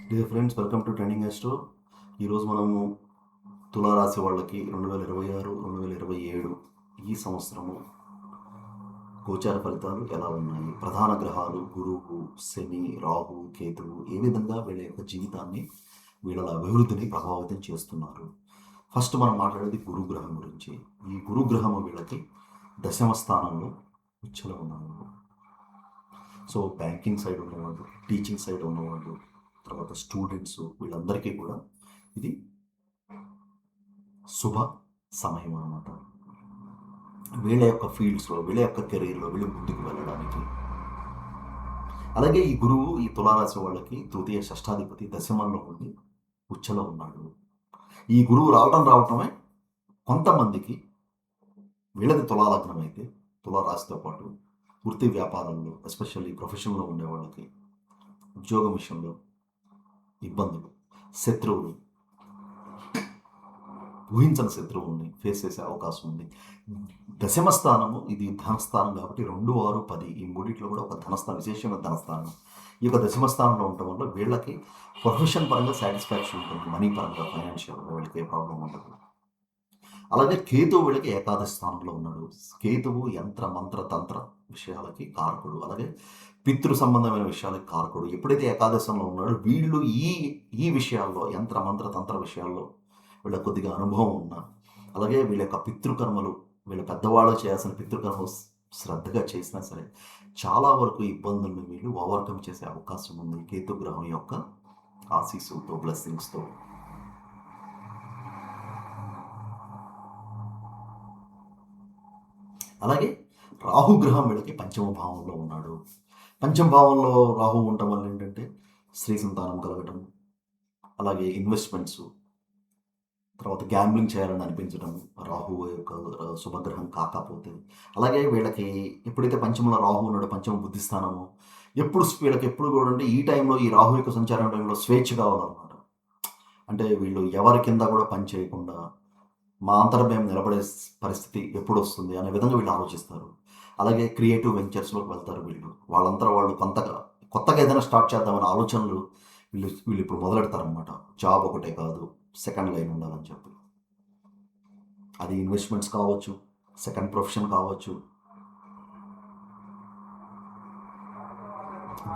Dear friends, welcome to trending astro. ఈరోజు మనము తులారాశి వాళ్ళకి 2026 2027 ఈ సంవత్సరము గోచార ఫలితాలు ఎలా ఉన్నాయి, ప్రధాన గ్రహాలు గురువు, శని, రాహు, కేతువు ఏ విధంగా వీళ్ళ యొక్క జీవితాన్ని, వీళ్ళ అభివృద్ధిని ప్రభావితం చేస్తున్నారు. ఫస్ట్ మనం మాట్లాడేది గురుగ్రహం గురించి. ఈ గురుగ్రహము వీళ్ళకి దశమ స్థానంలో ఉచ్చలో ఉన్నారు. సో బ్యాంకింగ్ సైడ్ ఉన్నవాళ్ళు, టీచింగ్ సైడ్ ఉన్నవాళ్ళు, తర్వాత స్టూడెంట్స్, వీళ్ళందరికీ కూడా ఇది శుభ సమయం అన్నమాట. వీళ్ళ యొక్క ఫీల్డ్స్లో, వీళ్ళ యొక్క కెరీర్లో వీళ్ళు ముందుకు వెళ్ళడానికి. అలాగే ఈ గురువు ఈ తులారాశి వాళ్ళకి తృతీయ షష్టాధిపతి దశమంలో ఉండి ఉచ్చలో ఉన్నాడు. ఈ గురువు రావటమే కొంతమందికి, వీళ్ళది తులాలగ్నం అయితే తులారాశితో పాటు వృత్తి వ్యాపారాల్లో, ఎస్పెషల్లీ ప్రొఫెషన్లో ఉండే వాళ్ళకి ఉద్యోగం విషయంలో ఇబ్బందులు, శత్రువులు, ఊహించని శత్రువుల్ని ఫేస్ చేసే అవకాశం ఉంది. దశమ స్థానము ఇది ధనస్థానం కాబట్టి 2, 6, 10 ఈ మూడిట్లో కూడా ఒక ధనస్థానం, విశేషమైన ధనస్థానం. ఈ యొక్క దశమ స్థానంలో ఉండటం వల్ల వీళ్ళకి ప్రొఫెషన్ పరంగా సాటిస్ఫాక్షన్ ఉంటుంది, మనీ పరంగా, ఫైనాన్షియల్ వీళ్ళకి ఏ ప్రాబ్లం ఉండదు. అలాగే కేతువు వీళ్ళకి ఏకాదశి స్థానంలో ఉన్నాడు. కేతువు యంత్ర మంత్ర తంత్ర విషయాలకి కారకుడు, అలాగే పితృ సంబంధమైన విషయాలకు కారకుడు. ఎప్పుడైతే ఏకాదశంలో ఉన్నాడో వీళ్ళు ఈ ఈ విషయాల్లో, యంత్ర మంత్ర తంత్ర విషయాల్లో వీళ్ళ కొద్దిగా అనుభవం ఉన్నా, అలాగే వీళ్ళ యొక్క పితృకర్మలు, వీళ్ళ పెద్దవాళ్ళు చేయాల్సిన పితృకర్మలు శ్రద్ధగా చేసినా సరే చాలా వరకు ఇబ్బందులను వీళ్ళు ఓవర్కమ్ చేసే అవకాశం ఉంది కేతు గ్రహం యొక్క ఆశీస్సులతో, బ్లెస్సింగ్స్తో. అలాగే రాహుగ్రహం వీళ్ళకి పంచమ భావంలో ఉన్నాడు. పంచమ భావంలో రాహు ఉండటం వల్ల ఏంటంటే స్త్రీ సంతానం కలగటం, అలాగే ఇన్వెస్ట్మెంట్స్, తర్వాత గ్యాంబ్లింగ్ చేయాలని అనిపించడం రాహు యొక్క శుభగ్రహం కాకపోతే. అలాగే వీళ్ళకి ఎప్పుడైతే పంచమంలో రాహు ఉన్నాడో, పంచమ బుద్ధి స్థానము, వీళ్ళకి ఎప్పుడు కూడా అంటే ఈ టైంలో, ఈ రాహు యొక్క సంచారం టైంలో స్వేచ్ఛ కావాలన్నమాట. అంటే వీళ్ళు ఎవరి కింద కూడా పని చేయకుండా మా అంతర్భయం నిలబడే పరిస్థితి ఎప్పుడు వస్తుంది అనే విధంగా వీళ్ళు ఆలోచిస్తారు. అలాగే క్రియేటివ్ వెంచర్స్లోకి వెళ్తారు వీళ్ళు. వాళ్ళు కొత్తగా ఏదైనా స్టార్ట్ చేద్దామనే ఆలోచనలు వీళ్ళు ఇప్పుడు మొదలెడతారనమాట. జాబ్ ఒకటే కాదు, సెకండ్ లైన్ ఉండాలని చెప్పి. అది ఇన్వెస్ట్మెంట్స్ కావచ్చు, సెకండ్ ప్రొఫెషన్ కావచ్చు,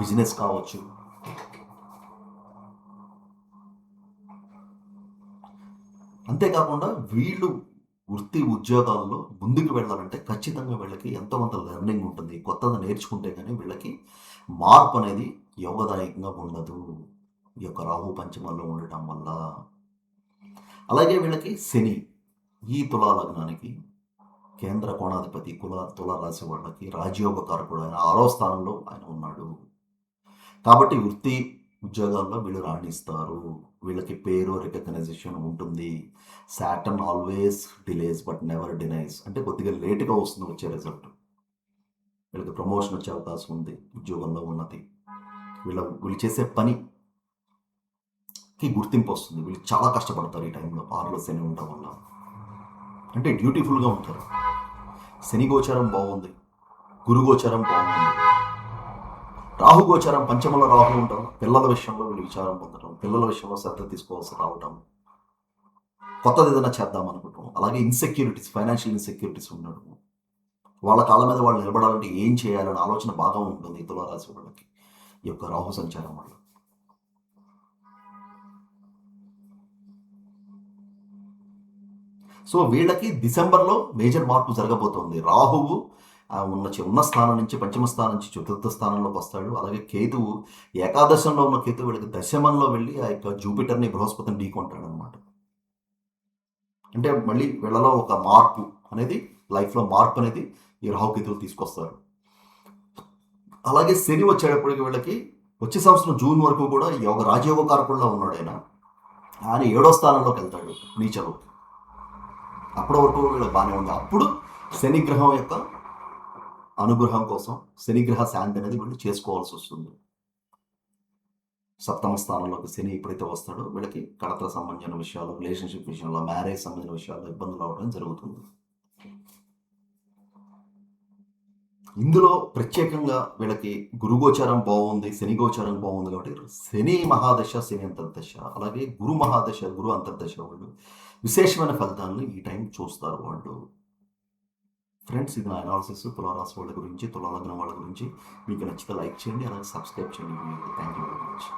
బిజినెస్ కావచ్చు. అంతేకాకుండా వీళ్ళు వృత్తి ఉద్యోగాల్లో ముందుకు వెళ్ళాలంటే ఖచ్చితంగా వీళ్ళకి ఎంతో కొంత లెర్నింగ్ ఉంటుంది. కొత్తగా నేర్చుకుంటే కానీ వీళ్ళకి మార్పు అనేది యోగదాయకంగా ఉండదు ఈ యొక్క రాహు పంచమంలో ఉండటం వల్ల. అలాగే వీళ్ళకి శని ఈ తులా లగ్నానికి కేంద్ర కోణాధిపతి, తులారాశి వాళ్ళకి రాజయోగ కారకుడు, ఆయన 6వ స్థానంలో ఆయన ఉన్నాడు. కాబట్టి వృత్తి ఉద్యోగాల్లో వీళ్ళు రాణిస్తారు. వీళ్ళకి పేరు, రికగ్నైజేషన్ ఉంటుంది. Saturn always delays but never denies, అంటే కొద్దిగా లేటుగా వస్తుంది వచ్చే రిజల్ట్. వీళ్ళకి ప్రమోషన్ వచ్చే అవకాశం ఉంది, ఉద్యోగంలో ఉన్నతి, వీళ్ళు చేసే పనికి గుర్తింపు వస్తుంది. వీళ్ళు చాలా కష్టపడతారు ఈ టైంలో, 6లో శని ఉండటం వల్ల. అంటే డ్యూటీఫుల్గా ఉంటారు. శని గోచారం బాగుంది, గురు గోచారం బాగుంది, రాహు గోచారం పంచమంలో రాహు ఉండటం, పిల్లల విషయంలో వీళ్ళు విచారం పొందడం, పిల్లల విషయంలో శ్రద్ధ తీసుకోవాల్సి రావటం, కొత్తది ఏదైనా చేద్దాం అనుకుంటాం. అలాగే ఇన్సెక్యూరిటీస్, ఫైనాన్షియల్ ఇన్సెక్యూరిటీస్ ఉండడం, వాళ్ళ కాళ్ళ మీద వాళ్ళు నిలబడాలంటే ఏం చేయాలనే ఆలోచన బాగా ఉంటుంది తులారాశి వాళ్ళకి ఈ యొక్క రాహు సంచారం వల్ల. సో వీళ్ళకి డిసెంబర్లో మేజర్ మార్పు జరగబోతోంది. రాహువు ఉన్న స్థానం నుంచి, పంచమ స్థానం నుంచి చతుర్థ స్థానంలోకి వస్తాడు. అలాగే కేతువు, ఏకాదశంలో ఉన్న కేతువు వీళ్ళకి దశమంలో వెళ్ళి ఆ యొక్క జూపిటర్ని, బృహస్పతిని ఢీకొంటాడు అనమాట. అంటే మళ్ళీ వీళ్ళలో ఒక మార్పు అనేది, లైఫ్లో మార్పు అనేది ఈ రాహుకేతువులు తీసుకొస్తారు. అలాగే శని వచ్చేటప్పటికి వీళ్ళకి వచ్చే సంవత్సరం జూన్ వరకు కూడా రాజయోగ కారకుల్లో ఉన్నాడు ఆయన. 7వ స్థానంలోకి వెళ్తాడు నీచలో. అప్పటి వరకు వీళ్ళకి బాగానే ఉంది. అప్పుడు శనిగ్రహం యొక్క అనుగ్రహం కోసం, శనిగ్రహ శాంతి అనేది వీళ్ళు చేసుకోవాల్సి వస్తుంది. సప్తమ స్థానంలోకి శని ఎప్పుడైతే వస్తాడో వీళ్ళకి కడతల సంబంధించిన విషయాలు, రిలేషన్షిప్ విషయంలో, మ్యారేజ్ సంబంధించిన విషయాల్లో ఇబ్బందులు అవడం జరుగుతుంది. ఇందులో ప్రత్యేకంగా వీళ్ళకి గురుగోచారం బాగుంది, శని గోచారం బాగుంది కాబట్టి శని మహాదశ, శని అంతర్దశ, అలాగే గురు మహాదశ, గురు అంతర్దశ వాళ్ళు విశేషమైన ఫలితాలను ఈ టైం చూస్తారు వాళ్ళు. ఫ్రెండ్స్, ఇది నా అనాలిసిస్ తులారాశి వాళ్ళ గురించి, తులాలగ్నం వాళ్ళ గురించి. మీకు నచ్చితే లైక్ చేయండి, అలాగే సబ్స్క్రైబ్ చేయండి. Thank you very much.